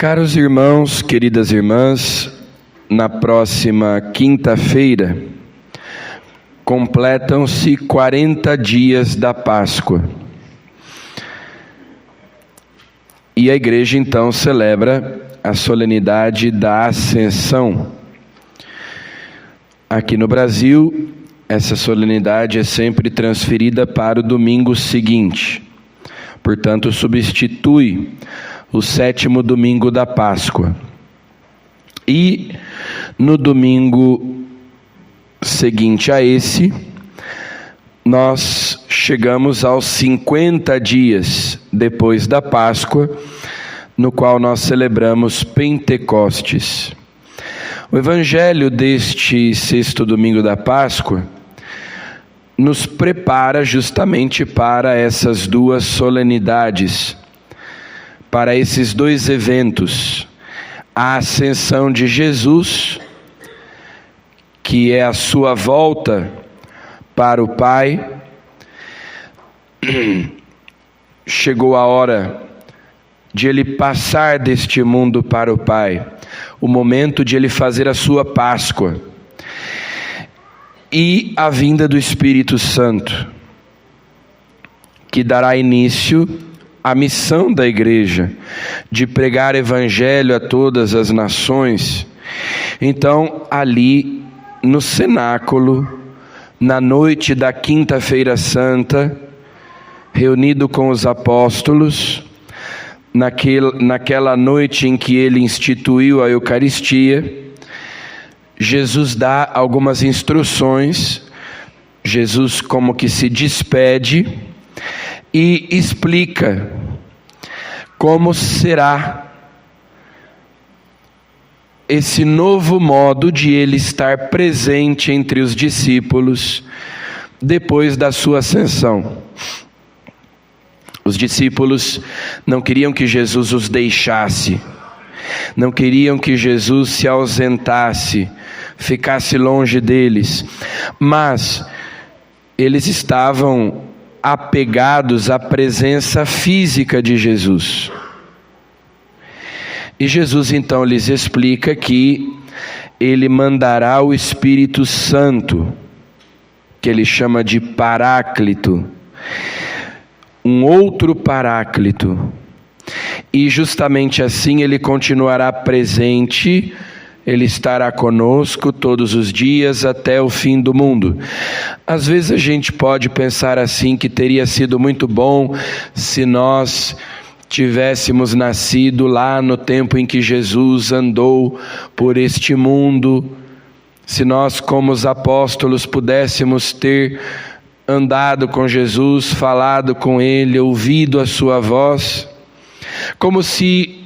Caros irmãos, queridas irmãs, na próxima quinta-feira completam-se 40 dias da Páscoa. E a igreja então celebra a solenidade da Ascensão. Aqui no Brasil, essa solenidade é sempre transferida para o domingo seguinte. Portanto, substitui o 7º domingo da Páscoa. E no domingo seguinte a esse, nós chegamos aos 50 dias depois da Páscoa, no qual nós celebramos Pentecostes. O evangelho deste 6º domingo da Páscoa nos prepara justamente para essas duas solenidades, para esses dois eventos: a ascensão de Jesus, que é a sua volta para o Pai. Chegou a hora de ele passar deste mundo para o Pai, o momento de ele fazer a sua Páscoa, e a vinda do Espírito Santo, que dará início à missão da igreja de pregar evangelho a todas as nações. Então, ali no cenáculo, na noite da quinta-feira santa, reunido com os apóstolos, naquela noite em que ele instituiu a Eucaristia, Jesus dá algumas instruções. Jesus como que se despede e explica como será esse novo modo de ele estar presente entre os discípulos depois da sua ascensão. Os discípulos não queriam que Jesus os deixasse, não queriam que Jesus se ausentasse, ficasse longe deles, mas eles estavam apegados à presença física de Jesus. E Jesus então lhes explica que ele mandará o Espírito Santo, que ele chama de Paráclito, um outro Paráclito. E justamente assim ele continuará presente, ele estará conosco todos os dias até o fim do mundo. Às vezes a gente pode pensar assim, que teria sido muito bom se nós tivéssemos nascido lá no tempo em que Jesus andou por este mundo, se nós, como os apóstolos, pudéssemos ter andado com Jesus, falado com ele, ouvido a sua voz, como se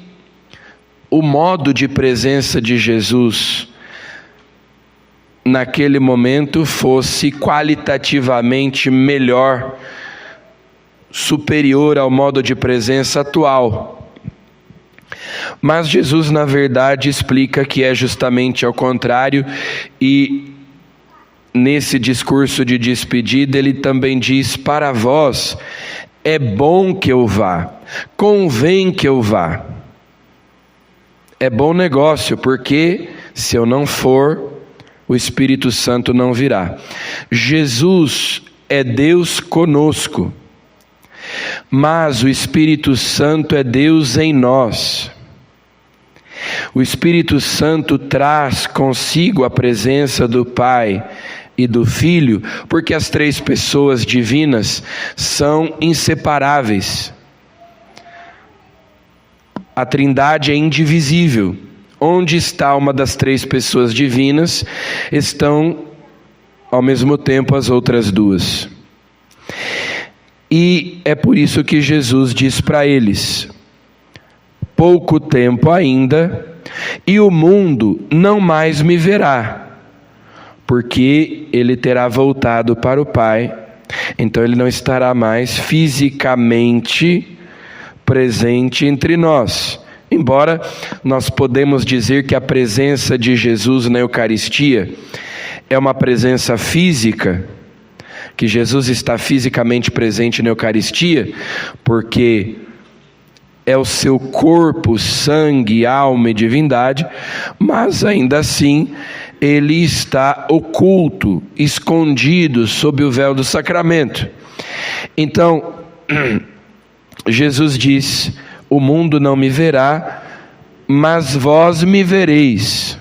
o modo de presença de Jesus naquele momento fosse qualitativamente melhor, superior ao modo de presença atual. Mas Jesus, na verdade, explica que é justamente ao contrário, e nesse discurso de despedida ele também diz: para vós é bom que eu vá, convém que eu vá. É bom negócio, porque se eu não for, o Espírito Santo não virá. Jesus é Deus conosco, mas o Espírito Santo é Deus em nós. O Espírito Santo traz consigo a presença do Pai e do Filho, porque as três pessoas divinas são inseparáveis. A Trindade é indivisível. Onde está uma das três pessoas divinas, estão ao mesmo tempo as outras duas. E é por isso que Jesus diz para eles: pouco tempo ainda, e o mundo não mais me verá, porque ele terá voltado para o Pai. Então ele não estará mais fisicamente presente entre nós. Embora nós podemos dizer que a presença de Jesus na Eucaristia é uma presença física, que Jesus está fisicamente presente na Eucaristia, porque é o seu corpo, sangue, alma e divindade, mas ainda assim ele está oculto, escondido sob o véu do sacramento. Então, Jesus diz: o mundo não me verá, mas vós me vereis.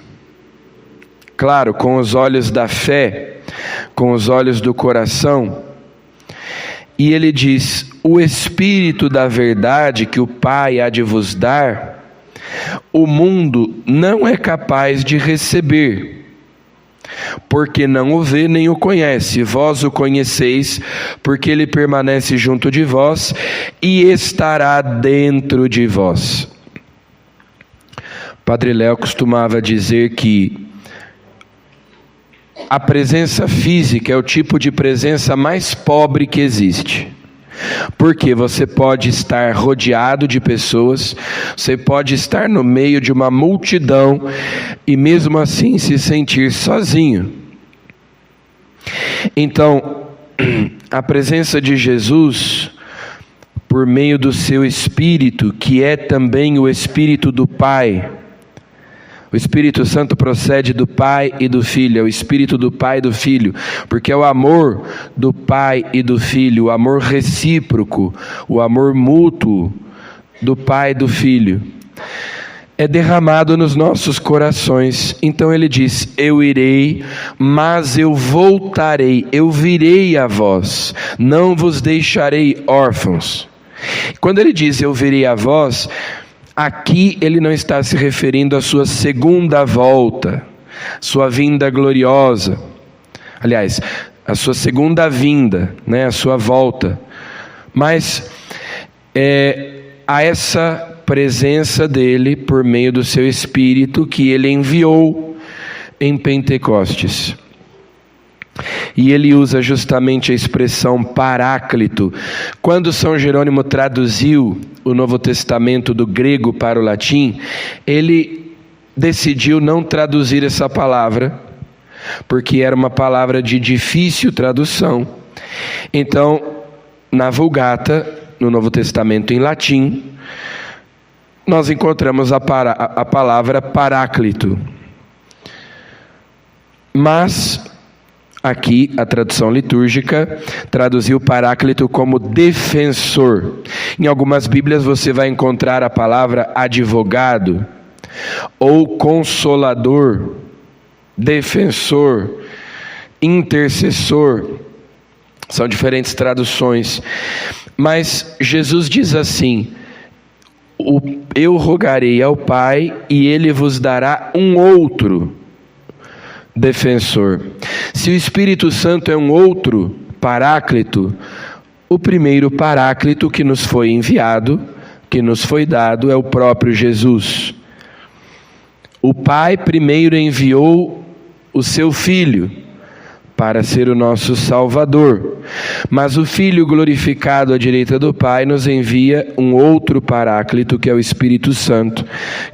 Claro, com os olhos da fé, com os olhos do coração. E ele diz: o Espírito da verdade que o Pai há de vos dar, o mundo não é capaz de receber, porque não o vê nem o conhece. Vós o conheceis, porque ele permanece junto de vós e estará dentro de vós. Padre Léo costumava dizer que a presença física é o tipo de presença mais pobre que existe. Porque você pode estar rodeado de pessoas, você pode estar no meio de uma multidão e mesmo assim se sentir sozinho. Então, a presença de Jesus, por meio do seu Espírito, que é também o Espírito do Pai. O Espírito Santo procede do Pai e do Filho, é o Espírito do Pai e do Filho, porque é o amor do Pai e do Filho, o amor recíproco, o amor mútuo do Pai e do Filho, é derramado nos nossos corações. Então ele diz: eu irei, mas eu voltarei, eu virei a vós, não vos deixarei órfãos. Quando ele diz eu virei a vós, aqui ele não está se referindo à sua segunda volta, sua vinda gloriosa. Aliás, a sua segunda vinda, a sua volta. Mas a essa presença dele por meio do seu Espírito que ele enviou em Pentecostes. E ele usa justamente a expressão paráclito. Quando São Jerônimo traduziu o Novo Testamento do grego para o latim, ele decidiu não traduzir essa palavra, porque era uma palavra de difícil tradução. Então, na Vulgata, no Novo Testamento em latim, nós encontramos a palavra paráclito. Mas aqui, a tradução litúrgica traduziu paráclito como defensor. Em algumas Bíblias você vai encontrar a palavra advogado, ou consolador, defensor, intercessor. São diferentes traduções. Mas Jesus diz assim: eu rogarei ao Pai e ele vos dará um outro defensor. Se o Espírito Santo é um outro paráclito, o primeiro paráclito que nos foi enviado, que nos foi dado, é o próprio Jesus. O Pai primeiro enviou o seu Filho para ser o nosso Salvador, mas o Filho glorificado à direita do Pai nos envia um outro paráclito, que é o Espírito Santo,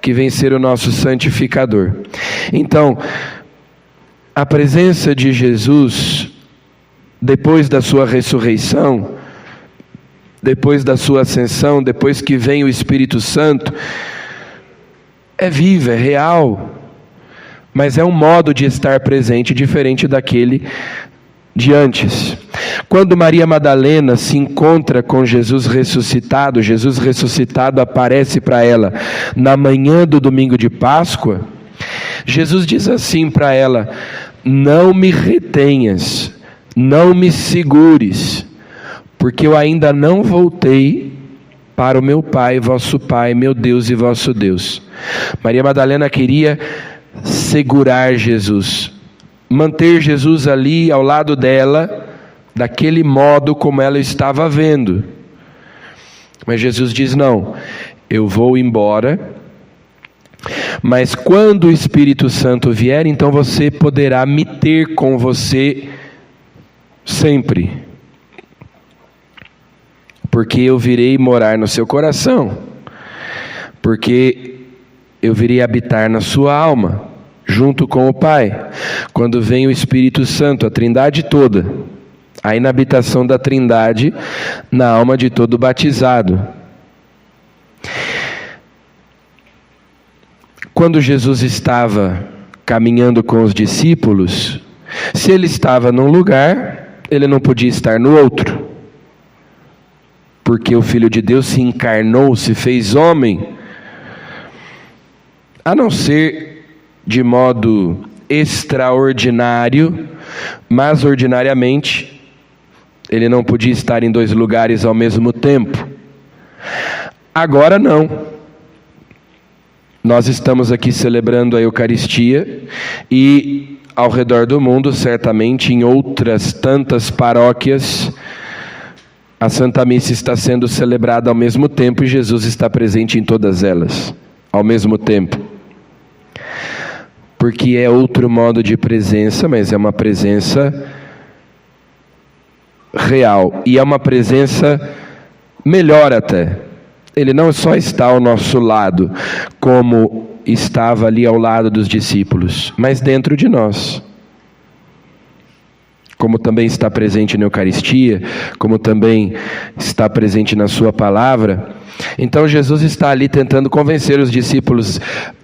que vem ser o nosso santificador. Então, a presença de Jesus, depois da sua ressurreição, depois da sua ascensão, depois que vem o Espírito Santo, é viva, é real, mas é um modo de estar presente diferente daquele de antes. Quando Maria Madalena se encontra com Jesus ressuscitado aparece para ela na manhã do domingo de Páscoa. Jesus diz assim para ela: não me retenhas, não me segures, porque eu ainda não voltei para o meu Pai, vosso Pai, meu Deus e vosso Deus. Maria Madalena queria segurar Jesus, manter Jesus ali ao lado dela, daquele modo como ela estava vendo. Mas Jesus diz: não, eu vou embora, mas quando o Espírito Santo vier, então você poderá me ter com você sempre, porque eu virei morar no seu coração, porque eu virei habitar na sua alma, junto com o Pai. Quando vem o Espírito Santo, a Trindade toda, a inabitação da Trindade na alma de todo batizado. Quando Jesus estava caminhando com os discípulos, se ele estava num lugar, ele não podia estar no outro, porque o Filho de Deus se encarnou, se fez homem, a não ser de modo extraordinário, mas ordinariamente ele não podia estar em 2 lugares ao mesmo tempo. Agora não. Nós estamos aqui celebrando a Eucaristia e ao redor do mundo, certamente em outras tantas paróquias, a Santa Missa está sendo celebrada ao mesmo tempo e Jesus está presente em todas elas, ao mesmo tempo. Porque é outro modo de presença, mas é uma presença real. E é uma presença melhor até. Ele não só está ao nosso lado, como estava ali ao lado dos discípulos, mas dentro de nós. Como também está presente na Eucaristia, como também está presente na sua palavra. Então Jesus está ali tentando convencer os discípulos,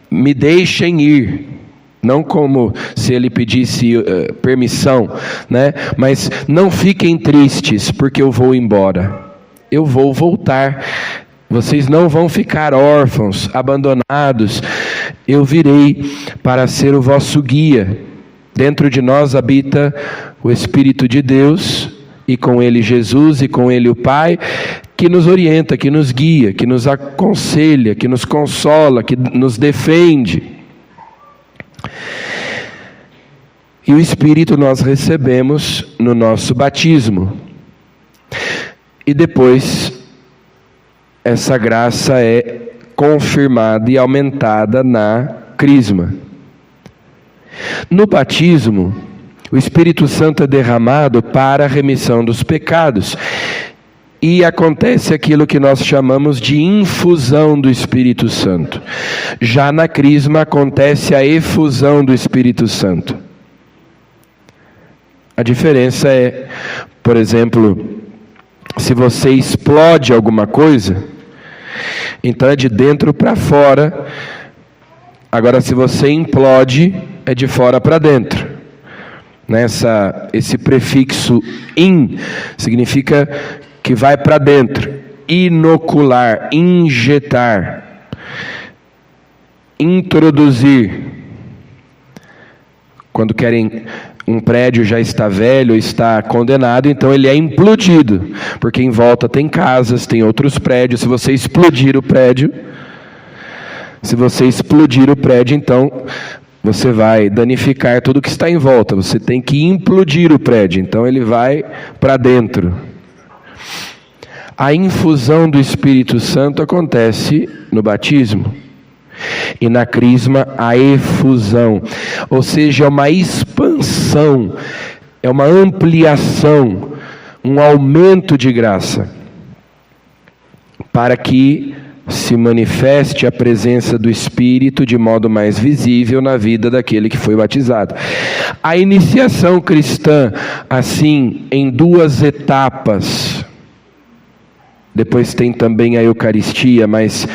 me deixem ir. Não como se ele pedisse permissão, né? Mas não fiquem tristes, porque eu vou embora. Eu vou voltar. Vocês não vão ficar órfãos, abandonados. Eu virei para ser o vosso guia. Dentro de nós habita o Espírito de Deus, e com ele Jesus, e com ele o Pai, que nos orienta, que nos guia, que nos aconselha, que nos consola, que nos defende. E o Espírito nós recebemos no nosso batismo. E depois, essa graça é confirmada e aumentada na crisma. No batismo, o Espírito Santo é derramado para a remissão dos pecados. E acontece aquilo que nós chamamos de infusão do Espírito Santo. Já na crisma acontece a efusão do Espírito Santo. A diferença é, por exemplo, se você explode alguma coisa, então é de dentro para fora. Agora, se você implode, é de fora para dentro. Esse prefixo in significa que vai para dentro. Inocular, injetar, introduzir. Quando querem, um prédio já está velho, está condenado, então ele é implodido, porque em volta tem casas, tem outros prédios. Se você explodir o prédio, então você vai danificar tudo que está em volta. Você tem que implodir o prédio, então ele vai para dentro. A infusão do Espírito Santo acontece no batismo. E na crisma, a efusão. Ou seja, é uma expansão, é uma ampliação, um aumento de graça, para que se manifeste a presença do Espírito de modo mais visível na vida daquele que foi batizado. A iniciação cristã, assim, em 2 etapas. Depois tem também a Eucaristia, mas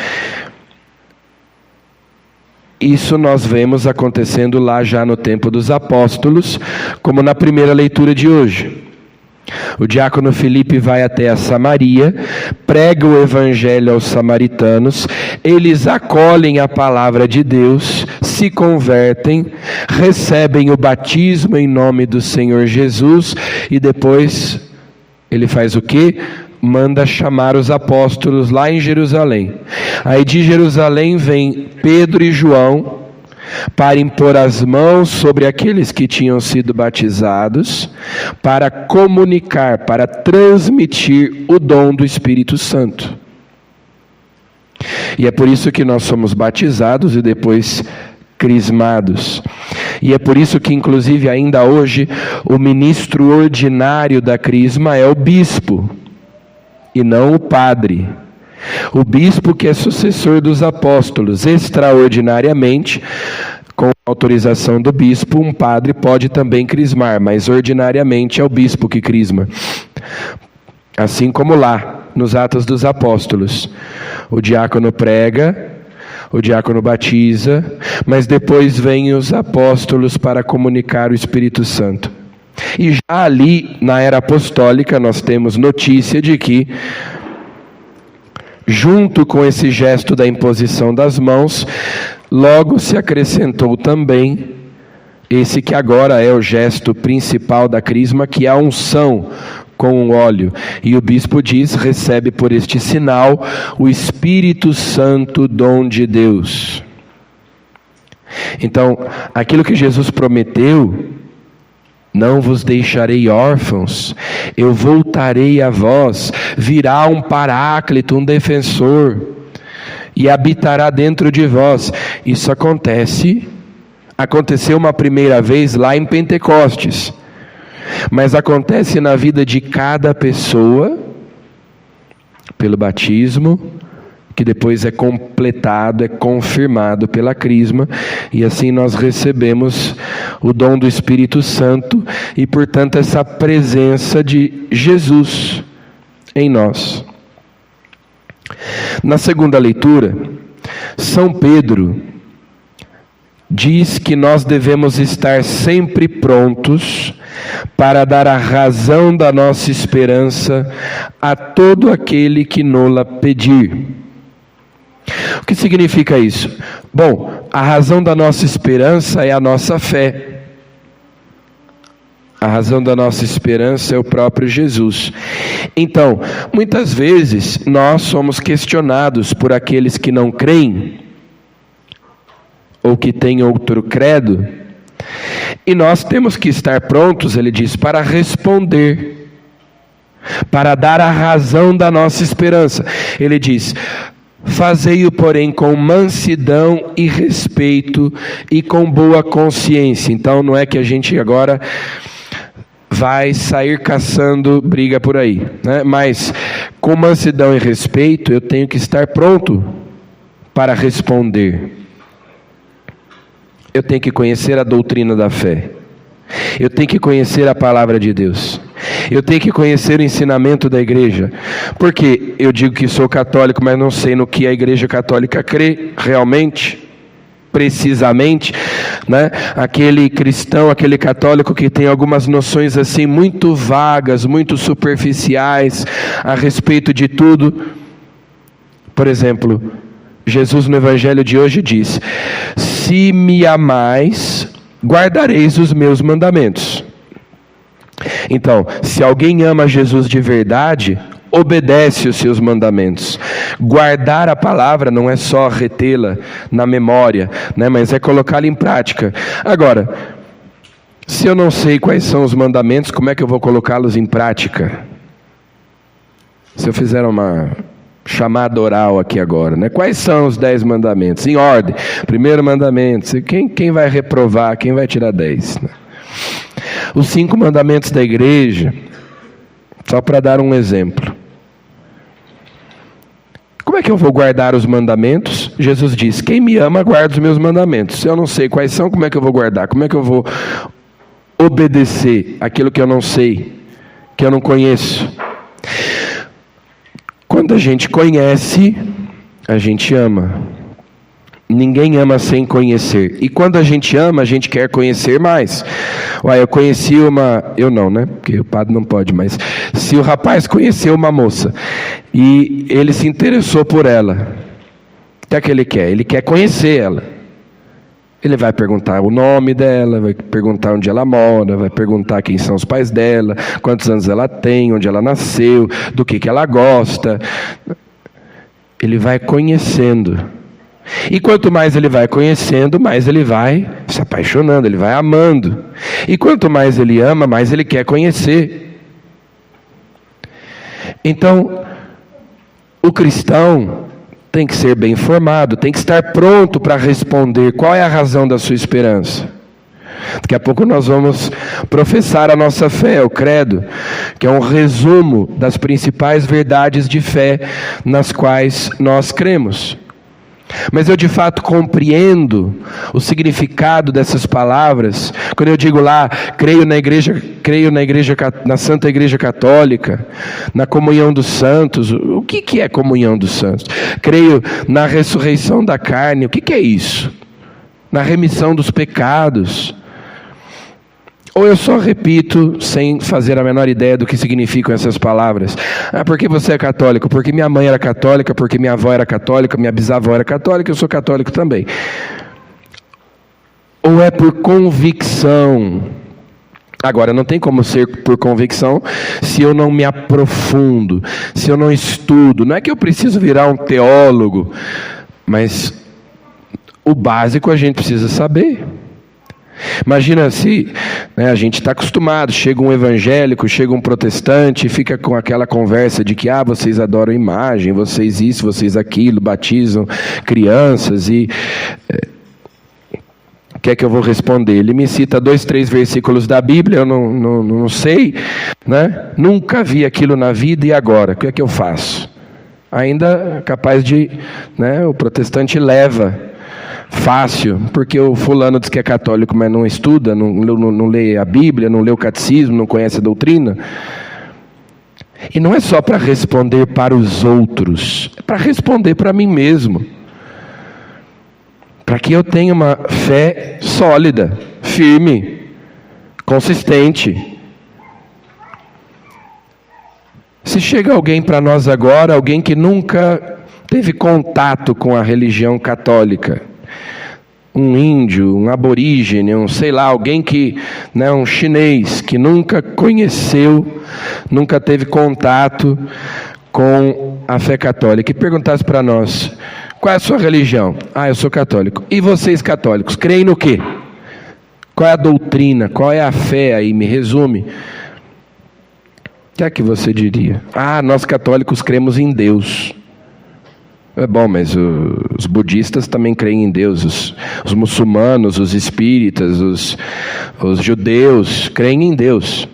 isso nós vemos acontecendo lá já no tempo dos apóstolos, como na primeira leitura de hoje. O diácono Filipe vai até a Samaria, prega o evangelho aos samaritanos, eles acolhem a palavra de Deus, se convertem, recebem o batismo em nome do Senhor Jesus, e depois ele faz o quê? Manda chamar os apóstolos lá em Jerusalém. Aí de Jerusalém vem Pedro e João para impor as mãos sobre aqueles que tinham sido batizados, para comunicar, para transmitir o dom do Espírito Santo. E é por isso que nós somos batizados e depois crismados. E é por isso que, inclusive, ainda hoje, o ministro ordinário da crisma é o bispo, e não o padre. O bispo, que é sucessor dos apóstolos, extraordinariamente, com autorização do bispo, um padre pode também crismar, mas ordinariamente é o bispo que crisma. Assim como lá, nos Atos dos Apóstolos, o diácono prega, o diácono batiza, mas depois vêm os apóstolos para comunicar o Espírito Santo. E já ali, na era apostólica, nós temos notícia de que, junto com esse gesto da imposição das mãos, logo se acrescentou também esse que agora é o gesto principal da crisma, que é a unção com o óleo. E o bispo diz: recebe por este sinal o Espírito Santo, dom de Deus. Então, aquilo que Jesus prometeu: não vos deixarei órfãos, eu voltarei a vós, virá um paráclito, um defensor, e habitará dentro de vós. Isso aconteceu uma primeira vez lá em Pentecostes, mas acontece na vida de cada pessoa, pelo batismo, que depois é completado, é confirmado pela crisma, e assim nós recebemos o dom do Espírito Santo, e portanto essa presença de Jesus em nós. Na segunda leitura, São Pedro diz que nós devemos estar sempre prontos para dar a razão da nossa esperança a todo aquele que nola pedir. O que significa isso? Bom, a razão da nossa esperança é a nossa fé. A razão da nossa esperança é o próprio Jesus. Então, muitas vezes nós somos questionados por aqueles que não creem, ou que têm outro credo, e nós temos que estar prontos, ele diz, para responder, para dar a razão da nossa esperança. Ele diz: fazei-o, porém, com mansidão e respeito e com boa consciência. Então não é que a gente agora vai sair caçando briga por aí, né? Mas com mansidão e respeito eu tenho que estar pronto para responder. Eu tenho que conhecer a doutrina da fé. Eu tenho que conhecer a palavra de Deus. Eu tenho que conhecer o ensinamento da igreja. Porque eu digo que sou católico, mas não sei no que a igreja católica crê realmente, precisamente, né? Aquele cristão, aquele católico que tem algumas noções assim muito vagas, muito superficiais a respeito de tudo. Por exemplo, Jesus no evangelho de hoje diz: se me amais, guardareis os meus mandamentos. Então, se alguém ama Jesus de verdade, obedece os seus mandamentos. Guardar a palavra não é só retê-la na memória, né, mas é colocá-la em prática. Agora, se eu não sei quais são os mandamentos, como é que eu vou colocá-los em prática? Se eu fizer uma chamada oral aqui agora, né? Quais são os 10 mandamentos? Em ordem. Primeiro mandamento, quem vai reprovar, quem vai tirar 10? Né? Os 5 mandamentos da igreja, só para dar um exemplo. Como é que eu vou guardar os mandamentos? Jesus diz: quem me ama, guarda os meus mandamentos. Se eu não sei quais são, como é que eu vou guardar? Como é que eu vou obedecer aquilo que eu não sei, que eu não conheço? Quando a gente conhece, a gente ama. Ninguém ama sem conhecer. E quando a gente ama, a gente quer conhecer mais. Ué, eu conheci eu não, né? Porque o padre não pode, mas se o rapaz conheceu uma moça e ele se interessou por ela, o que é que ele quer? Ele quer conhecer ela. Ele vai perguntar o nome dela, vai perguntar onde ela mora, vai perguntar quem são os pais dela, quantos anos ela tem, onde ela nasceu, do que ela gosta. Ele vai conhecendo. E quanto mais ele vai conhecendo, mais ele vai se apaixonando, ele vai amando. E quanto mais ele ama, mais ele quer conhecer. Então, o cristão tem que ser bem informado, tem que estar pronto para responder qual é a razão da sua esperança. Daqui a pouco nós vamos professar a nossa fé, o credo, que é um resumo das principais verdades de fé nas quais nós cremos. Mas eu de fato compreendo o significado dessas palavras. Quando eu digo lá, creio na Santa Igreja Católica, na comunhão dos santos. O que é comunhão dos santos? Creio na ressurreição da carne. O que é isso? Na remissão dos pecados. Ou eu só repito sem fazer a menor ideia do que significam essas palavras. Porque você é católico? Porque minha mãe era católica, porque minha avó era católica, minha bisavó era católica, eu sou católico também. Ou é por convicção? Agora, não tem como ser por convicção se eu não me aprofundo, se eu não estudo. Não é que eu preciso virar um teólogo, mas o básico a gente precisa saber. Imagina se a gente está acostumado, chega um evangélico, chega um protestante, e fica com aquela conversa de que vocês adoram imagem, vocês isso, vocês aquilo, batizam crianças e... O que é que eu vou responder? Ele me cita 2, 3 versículos da Bíblia, eu não sei, né? Nunca vi aquilo na vida, e agora? O que é que eu faço? Ainda capaz de... o protestante leva fácil, porque o fulano diz que é católico, mas não estuda, não lê a Bíblia, não lê o catecismo, não conhece a doutrina. E não é só para responder para os outros, é para responder para mim mesmo. Para que eu tenha uma fé sólida, firme, consistente. Se chega alguém para nós agora, alguém que nunca teve contato com a religião católica, um índio, um aborígene, alguém que, um chinês que nunca conheceu, nunca teve contato com a fé católica, e perguntasse para nós: qual é a sua religião? Eu sou católico. E vocês católicos, creem no quê? Qual é a doutrina? Qual é a fé aí? Me resume. O que é que você diria? Nós católicos cremos em Deus. É bom, mas os budistas também creem em Deus, os muçulmanos, os espíritas, os judeus creem em Deus.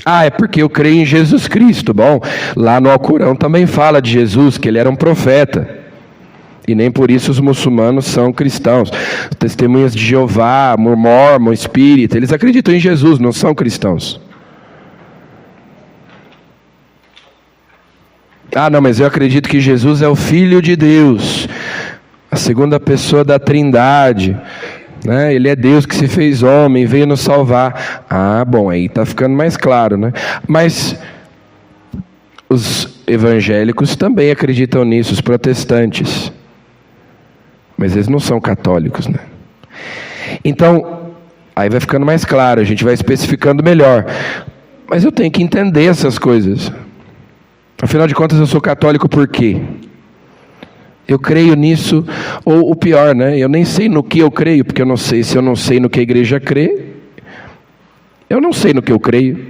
É porque eu creio em Jesus Cristo. Bom, lá no Alcorão também fala de Jesus, que ele era um profeta. E nem por isso os muçulmanos são cristãos. Testemunhas de Jeová, Mormon, Espírita, eles acreditam em Jesus, não são cristãos. Não, mas eu acredito que Jesus é o Filho de Deus, a segunda pessoa da Trindade, né? Ele é Deus que se fez homem, veio nos salvar. Bom, aí está ficando mais claro, né? Mas os evangélicos também acreditam nisso, os protestantes. Mas eles não são católicos, né? Então, aí vai ficando mais claro, a gente vai especificando melhor. Mas eu tenho que entender essas coisas. Afinal de contas, eu sou católico por quê? Eu creio nisso, ou o pior, né? Eu nem sei no que eu creio, porque eu não sei. Se eu não sei no que a igreja crê, eu não sei no que eu creio.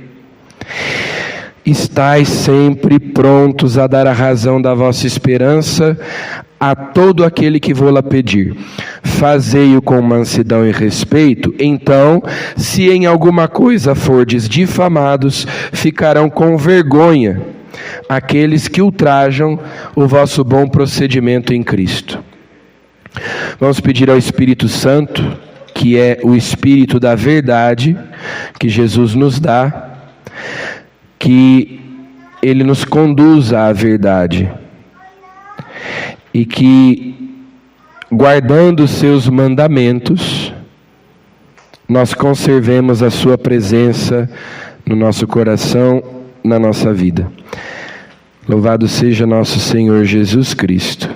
Estais sempre prontos a dar a razão da vossa esperança a todo aquele que vô-la pedir. Fazei-o com mansidão e respeito, então, se em alguma coisa fordes difamados, ficarão com vergonha aqueles que ultrajam o vosso bom procedimento em Cristo. Vamos pedir ao Espírito Santo, que é o Espírito da verdade, que Jesus nos dá, que Ele nos conduza à verdade, e que, guardando os seus mandamentos, nós conservemos a sua presença no nosso coração, na nossa vida. Louvado seja nosso Senhor Jesus Cristo.